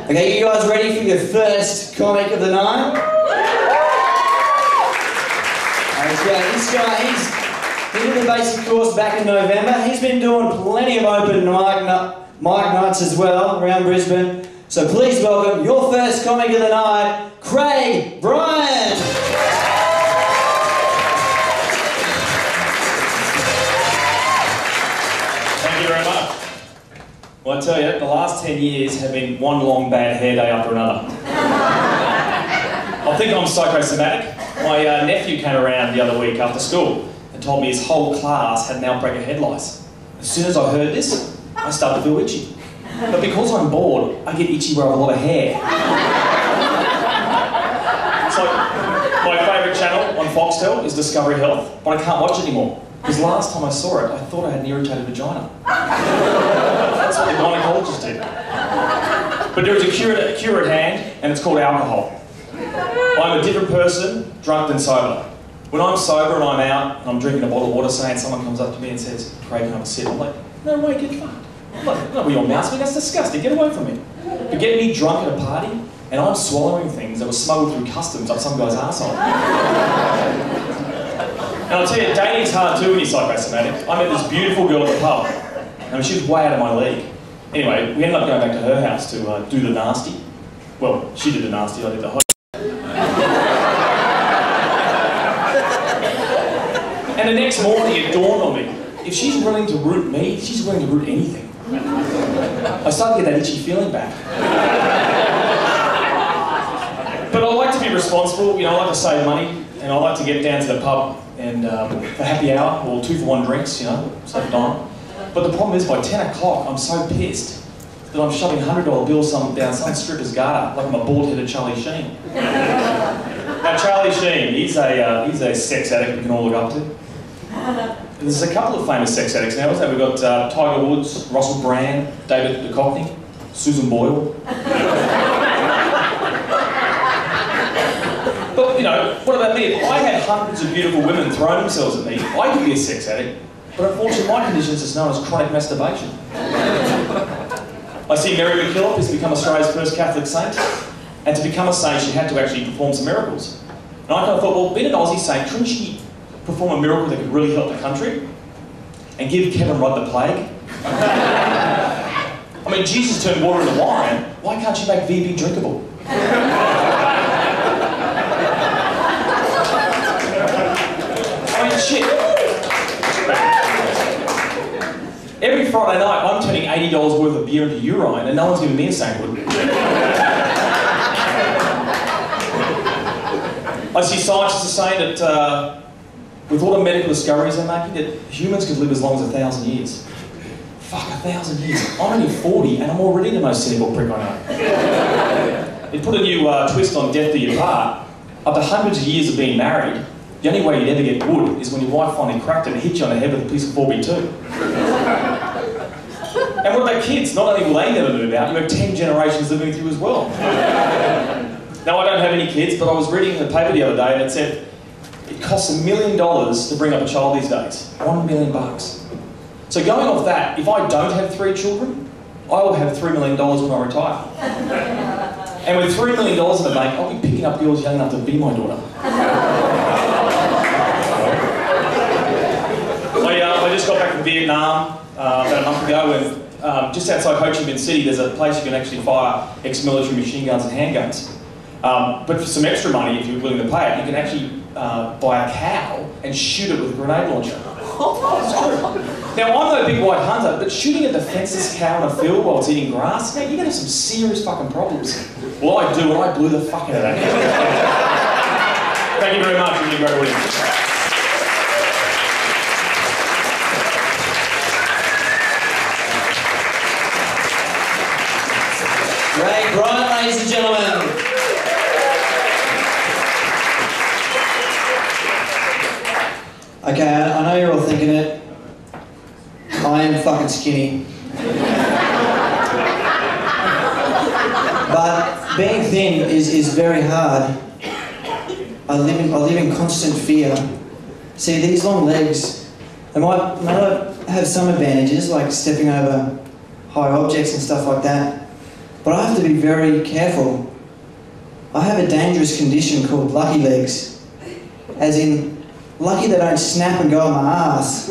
Okay, you guys ready for your first comic of the night? Okay, this guy, he did the basic course back in November. He's been doing plenty of open mic nights as well around Brisbane. So please welcome your first comic of the night, Craig Bryant. Thank you very much. Well, I tell you, the last 10 years have been one long bad hair day after another. I think I'm psychosomatic. My nephew came around the other week after school and told me his whole class had an outbreak of head lice. As soon as I heard this, I started to feel itchy. But because I'm bored, I get itchy where I have a lot of hair. It's like my favourite channel on Foxtel is Discovery Health, but I can't watch it anymore. Because last time I saw it, I thought I had an irritated vagina. That's what the gynecologist did. But there is a cure at hand, and it's called alcohol. I'm a different person, drunk than sober. When I'm sober and I'm out, and I'm drinking a bottle of water, saying someone comes up to me and says, "Craig, can I have a sip?" I'm like, "No way, get fucked. I'm like, no, your mouth's me, that's disgusting, get away from me." But get me drunk at a party, and I'm swallowing things that were smuggled through customs up some guy's arsehole. And I'll tell you, dating's hard too when you're psychosomatic. I met this beautiful girl at the pub, and she was way out of my league. Anyway, we ended up going back to her house to do the nasty. Well, she did the nasty, I did the hot. And the next morning it dawned on me, if she's willing to root me, she's willing to root anything. I started to get that itchy feeling back. But I like to be responsible, you know, I like to save money, and I like to get down to the pub and for happy hour, or 2-for-1 drinks, you know, save a dime. But the problem is, by 10 o'clock, I'm so pissed that I'm shoving $100 bills down some stripper's garter, like I'm a bald-headed Charlie Sheen. Now, Charlie Sheen, he's a sex addict we can all look up to. There's a couple of famous sex addicts now, isn't there? We've got Tiger Woods, Russell Brand, David Duchovny, Susan Boyle. But, you know, what about me? If I had hundreds of beautiful women throwing themselves at me, I could be a sex addict. But unfortunately, my condition is known as chronic masturbation. I see Mary MacKillop has become Australia's first Catholic saint. And to become a saint, she had to actually perform some miracles. And I kind of thought, well, being an Aussie saint, couldn't she perform a miracle that could really help the country? And give Kevin Rudd the plague? I mean, Jesus turned water into wine. Why can't she make VB drinkable? I mean, shit. Every Friday night, I'm turning $80 worth of beer into urine, and no one's giving me a sandwich. I see scientists are saying that with all the medical discoveries they're making, that humans could live as long as 1,000 years. Fuck, 1,000 years. I'm only 40, and I'm already the most cynical prick I know. It put a new twist on death do you part. After hundreds of years of being married, the only way you'd ever get good is when your wife finally cracked it and hit you on the head with a piece of 4B2. And what about kids? Not only will they never move out, you have 10 generations living with you as well. Now, I don't have any kids, but I was reading the paper the other day and it said it costs $1 million to bring up a child these days. $1 million. So going off that, if I don't have 3 children, I will have $3 million when I retire. And with $3 million in the bank, I'll be picking up girls young enough to be my daughter. I just got back from Vietnam about a month ago, and just outside Ho Chi Minh City, there's a place you can actually fire ex-military machine guns and handguns. But for some extra money, if you're willing to pay it, you can actually buy a cow and shoot it with a grenade launcher. It's true. Now, I'm no big white hunter, but shooting a defenceless cow in a field while it's eating grass, now, you're going to have some serious fucking problems. Well, I do, and I blew the fuck out of that. Thank you very much, you've been a great audience. Craig Bryant, ladies and gentlemen. Okay, I know you're all thinking it. I am fucking skinny. But being thin is very hard. I live in constant fear. See, these long legs, they might have some advantages, like stepping over high objects and stuff like that. but I have to be very careful. I have a dangerous condition called lucky legs, as in lucky they don't snap and go on my ass.